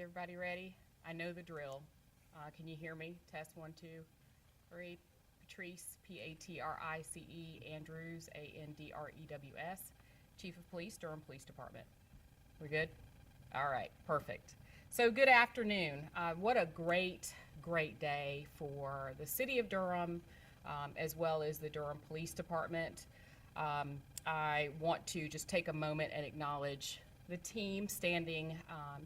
everybody ready? I know the drill. Can you hear me? Test one, two, three. Patrice, Patrice, Andrews, Andrews, Chief of Police, Durham Police Department. We good? All right, perfect. So, good afternoon. What a great day for the city of Durham, as well as the Durham Police Department. I want to just take a moment and acknowledge the team standing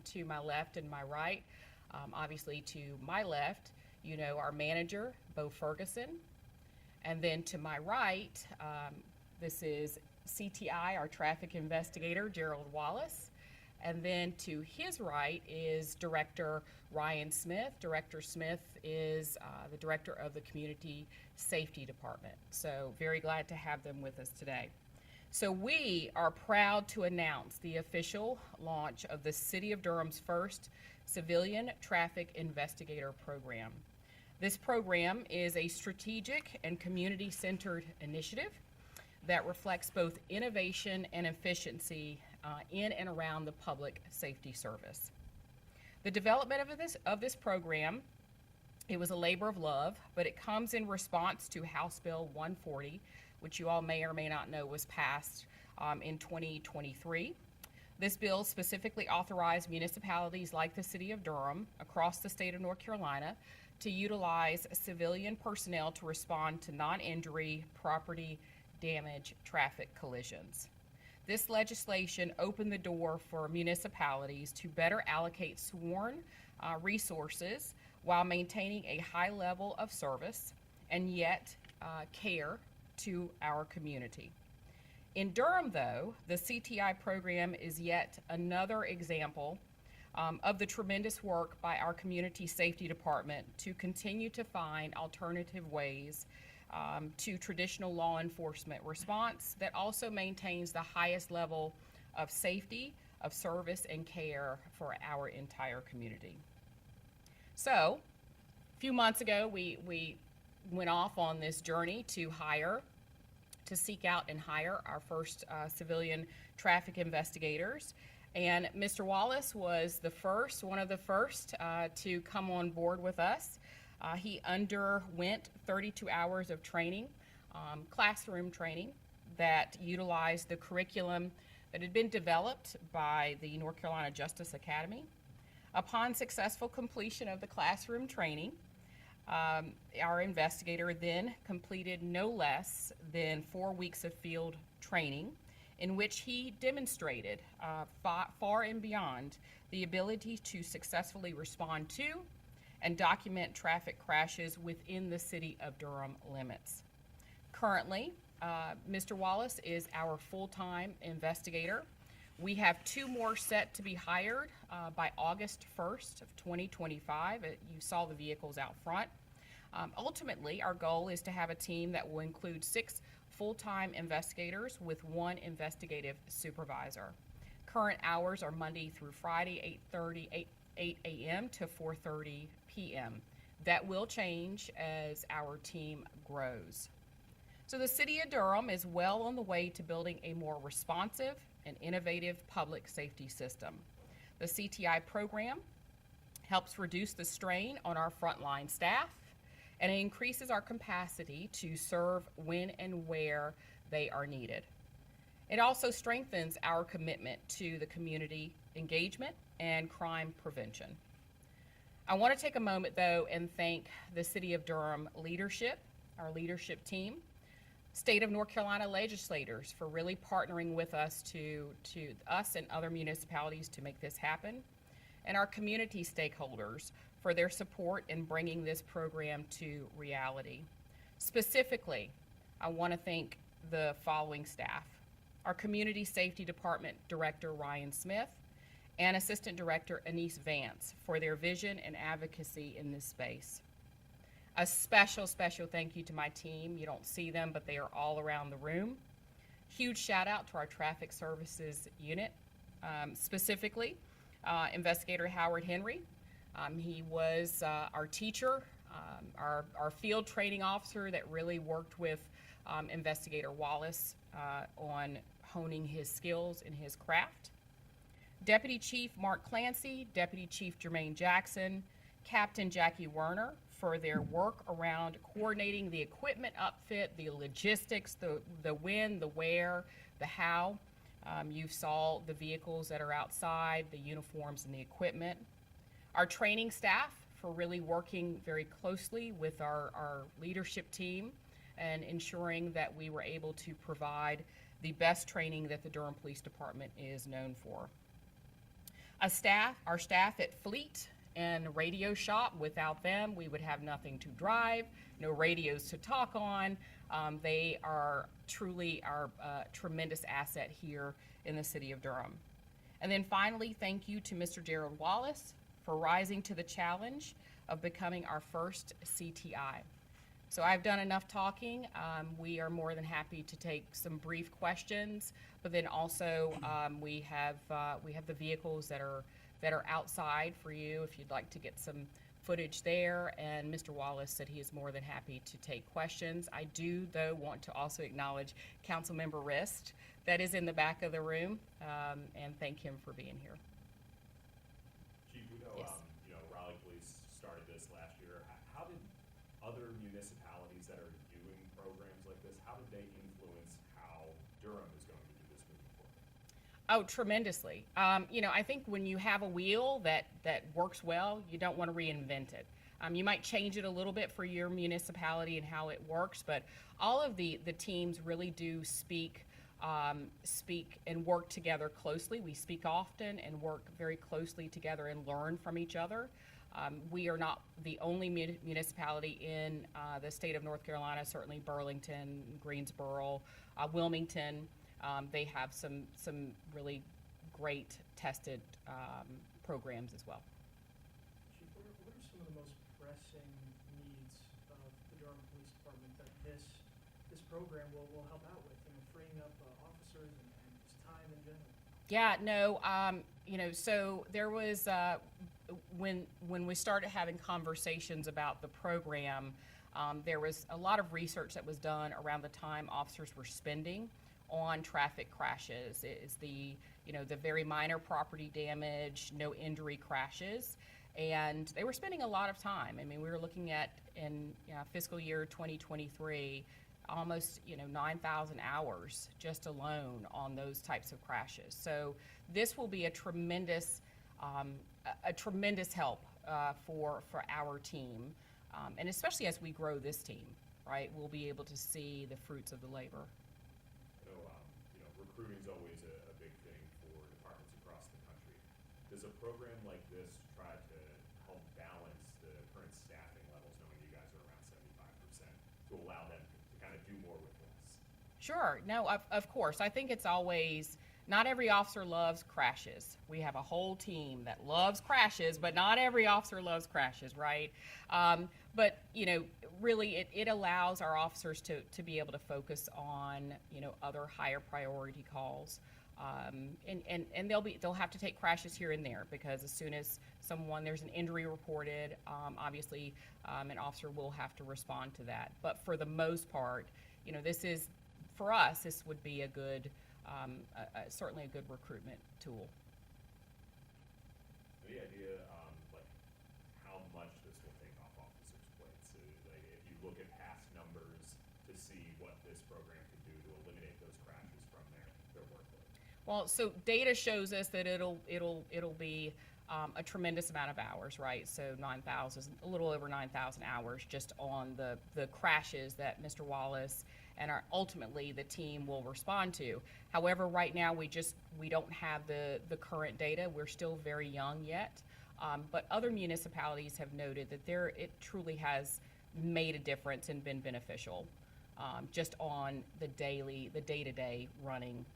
to my left and my right. Obviously, to my left, you know, our manager, Bo Ferguson. And then to my right, this is CTI, our traffic investigator, Gerald Wallace. And then to his right is Director Ryan Smith. Director Smith is the director of the Community Safety Department. So very glad to have them with us today. So we are proud to announce the official launch of the City of Durham's first Civilian Traffic Investigator Program. This program is a strategic and community-centered initiative that reflects both innovation and efficiency in and around the public safety service. The development of this program, it was a labor of love, but it comes in response to House Bill 140, which you all may or may not know was passed in 2023. This bill specifically authorized municipalities like the city of Durham across the state of North Carolina to utilize civilian personnel to respond to non-injury, property damage, traffic collisions. This legislation opened the door for municipalities to better allocate sworn resources while maintaining a high level of service and yet care to our community. In Durham, though, the CTI program is yet another example of the tremendous work by our Community Safety Department to continue to find alternative ways to traditional law enforcement response that also maintains the highest level of safety, of service, and care for our entire community. So, a few months ago, we went off on this journey to seek out and hire our first civilian traffic investigators. And Mr. Wallace was one of the first to come on board with us. He underwent 32 hours of training, classroom training, that utilized the curriculum that had been developed by the North Carolina Justice Academy. Upon successful completion of the classroom training, our investigator then completed no less than 4 weeks of field training in which he demonstrated far and beyond the ability to successfully respond to and document traffic crashes within the city of Durham limits. Currently, Mr. Wallace is our full-time investigator. We have 2 more set to be hired by August 1st of 2025. You saw the vehicles out front. Ultimately, our goal is to have a team that will include 6 full-time investigators with 1 investigative supervisor. Current hours are Monday through Friday, 8 a.m. to 4:30 p.m. That will change as our team grows. So the city of Durham is well on the way to building a more responsive and innovative public safety system. The CTI program helps reduce the strain on our frontline staff, and it increases our capacity to serve when and where they are needed. It also strengthens our commitment to the community engagement and crime prevention. I want to take a moment, though, and thank the City of Durham leadership, our leadership team, State of North Carolina legislators for really partnering with us to us and other municipalities to make this happen, and our community stakeholders for their support in bringing this program to reality. Specifically, I want to thank the following staff: our Community Safety Department Director Ryan Smith and Assistant Director Anise Vance for their vision and advocacy in this space. A special thank you to my team. You don't see them, but they are all around the room. Huge shout out to our traffic services unit, specifically Investigator Howard Henry. He was our teacher, our field training officer that really worked with Investigator Wallace on honing his skills in his craft. Deputy Chief Mark Clancy, Deputy Chief Jermaine Jackson, Captain Jackie Werner for their work around coordinating the equipment upfit, the logistics, the when, the where, the how. You saw the vehicles that are outside, the uniforms and the equipment. Our training staff for really working very closely with our leadership team and ensuring that we were able to provide the best training that the Durham Police Department is known for. Our staff at Fleet and radio shop, without them, we would have nothing to drive, no radios to talk on. They are truly our tremendous asset here in the city of Durham. And then finally, thank you to Mr. Gerald Wallace for rising to the challenge of becoming our first CTI. So I've done enough talking. We are more than happy to take some brief questions, but then also we have the vehicles that are outside for you if you'd like to get some footage there. And Mr. Wallace said he is more than happy to take questions. I do, though, want to also acknowledge Councilmember Rist that is in the back of the room, and thank him for being here. Chief, we know, Yes. Raleigh Police started this last year. How did other municipalities that are doing programs like this, how did they influence how Durham is going to do this moving forward? Oh, tremendously. I think when you have a wheel that works well, you don't want to reinvent it. You might change it a little bit for your municipality and how it works, but all of the teams really do speak and work together closely. We speak often and work very closely together and learn from each other. We are not the only municipality in the state of North Carolina. Certainly Burlington, Greensboro, Wilmington, they have some really great tested programs as well. Chief, what are some of the most pressing needs of the Durham Police Department that this program will help out with, freeing up officers and just time in general? Yeah, no, so there was, when we started having conversations about the program, there was a lot of research that was done around the time officers were spending on traffic crashes. It's the very minor property damage, no injury crashes, and they were spending a lot of time. I mean, we were looking at in fiscal year 2023, almost 9,000 hours just alone on those types of crashes. So this will be a tremendous help for our team, and especially as we grow this team, right? We'll be able to see the fruits of the labor. I know, recruiting is always a big thing for departments across the country. Does a program like this try to help balance the current staffing levels, knowing you guys are around 75%, to allow them to kind of do more with less? Sure. No, of course. I think it's always, not every officer loves crashes. We have a whole team that loves crashes, but not every officer loves crashes, right? But really it allows our officers to be able to focus on, other higher priority calls. And they'll have to take crashes here and there, because as soon as there's an injury reported, obviously an officer will have to respond to that. But for the most part, for us, this would be a good, certainly a good recruitment tool. Any idea, how much this will take off officers' plates? Like, if you look at past numbers to see what this program could do to eliminate those crashes from their workload. Well, so data shows us that it'll be a tremendous amount of hours, right? So 9,000, a little over 9,000 hours just on the crashes that Mr. Wallace and ultimately the team will respond to. However, right now we don't have the current data. We're still very young yet, but other municipalities have noted that it truly has made a difference and been beneficial, just on the day-to-day running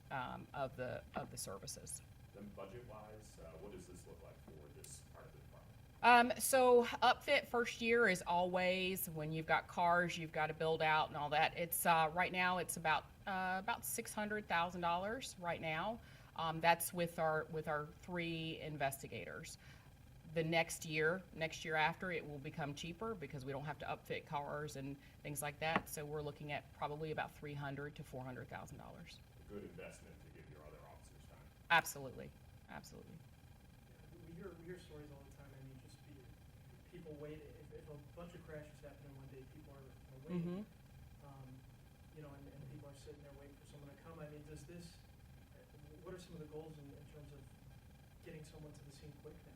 of the services. Then budget-wise, what does this look like for this part of the department? So upfit first year is always, when you've got cars, you've got to build out and all that. It's right now it's about $600,000 right now. That's with our 3 investigators. The next year after, it will become cheaper because we don't have to upfit cars and things like that. So we're looking at probably about $300,000 to $400,000. A good investment to give your other officers time. Absolutely. absolutely. We hear stories all the time. I mean, people wait, if a bunch of crashes happen in one day, people are waiting. And people are sitting there waiting for someone to come. I mean, what are some of the goals in terms of getting someone to the scene quick now?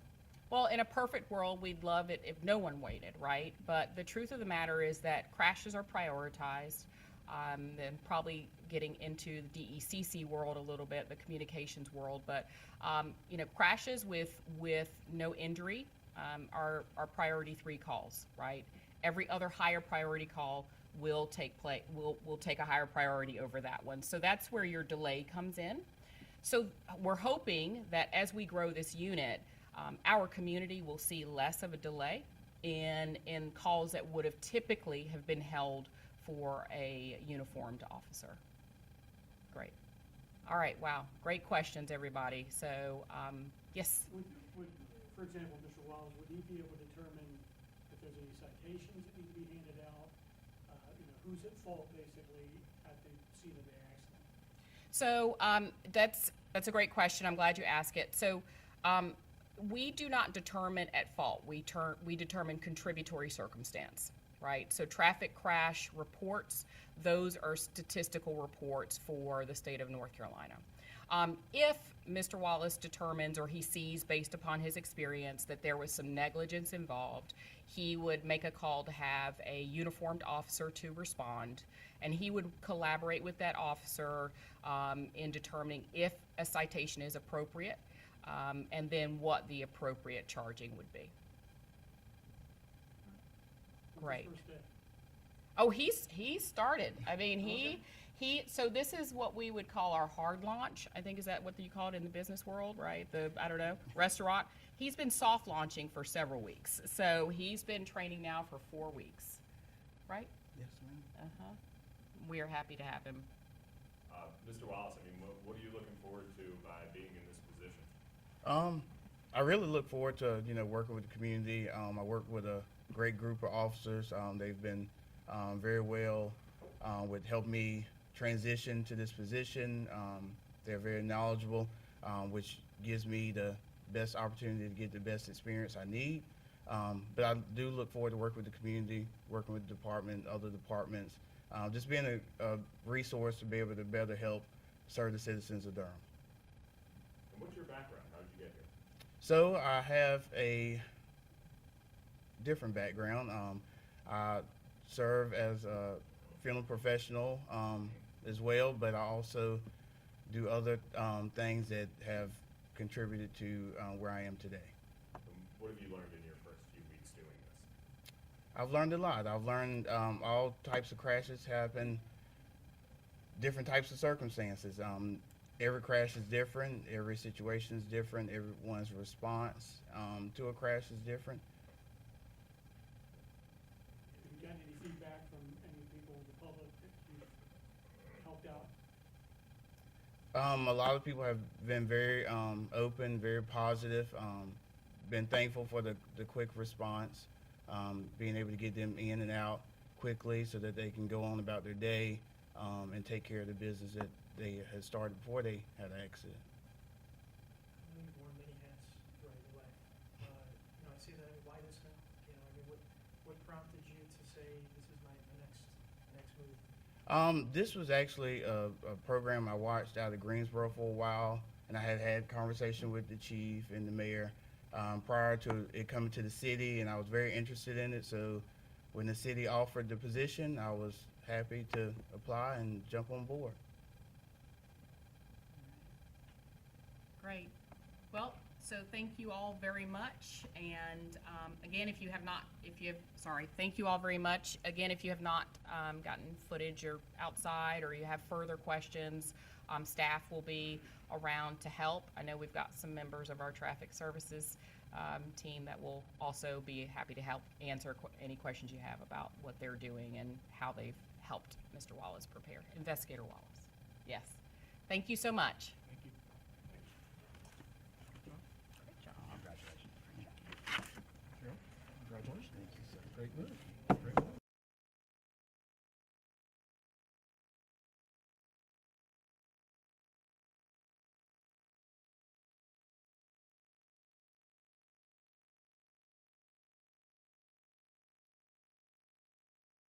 Well, in a perfect world, we'd love it if no one waited, right? But the truth of the matter is that crashes are prioritized. And probably getting into the DECC world a little bit, the communications world, but crashes with no injury are priority 3 calls, right? Every other higher priority call will take a higher priority over that one. So that's where your delay comes in. So we're hoping that as we grow this unit, our community will see less of a delay in calls that would have typically have been held for a uniformed officer. Great. All right, wow, great questions, everybody. So, yes? Would, for example, Mr. Wallace, would he be able to determine if there's any citations that need to be handed out? Who's at fault, basically, at the scene of the accident? So that's a great question. I'm glad you asked it. So we do not determine at fault. We determine contributory circumstance, right? So traffic crash reports, those are statistical reports for the state of North Carolina. If Mr. Wallace determines or he sees based upon his experience that there was some negligence involved, he would make a call to have a uniformed officer to respond, and he would collaborate with that officer in determining if a citation is appropriate, and then what the appropriate charging would be. What's Great. the first step? Oh, he's started. I mean, so this is what we would call our hard launch. I think, is that what you call it in the business world, right? I don't know, restaurant. He's been soft launching for several weeks. So he's been training now for 4 weeks, right? Yes, ma'am. Uh-huh. We are happy to have him. Mr. Wallace, I mean, what are you looking forward to by being in this position? I really look forward to, working with the community. I work with a great group of officers. They've been very well with helping me transition to this position. They're very knowledgeable, which gives me the best opportunity to get the best experience I need. But I do look forward to working with the community, working with the department, other departments, just being a resource to be able to better help serve the citizens of Durham. And what's your background? How did you get here? So I have a different background. I serve as a film professional as well, but I also do other things that have contributed to where I am today. And what have you learned in your first few weeks doing this? I've learned a lot. I've learned all types of crashes happen, different types of circumstances. Every crash is different, every situation is different, everyone's response to a crash is different. Have you gotten any feedback from any people in the public that you've helped out? A lot of people have been very open, very positive, been thankful for the quick response, being able to get them in and out quickly so that they can go on about their day and take care of the business that they had started before they had an accident. I know you've worn many hats right away. I see that why this now? What prompted you to say this is my next move? This was actually a program I watched out of Greensboro for a while, and I had conversation with the chief and the mayor prior to it coming to the city, and I was very interested in it. So when the city offered the position, I was happy to apply and jump on board. Great. Well, so thank you all very much. And again, thank you all very much. Again, if you have not gotten footage or outside or you have further questions, staff will be around to help. I know we've got some members of our traffic services team that will also be happy to help answer any questions you have about what they're doing and how they've helped Mr. Wallace prepare, Investigator Wallace. Yes. Thank you so much. Thank you. Great job. Congratulations. Congratulations. Thank you, sir. Great move.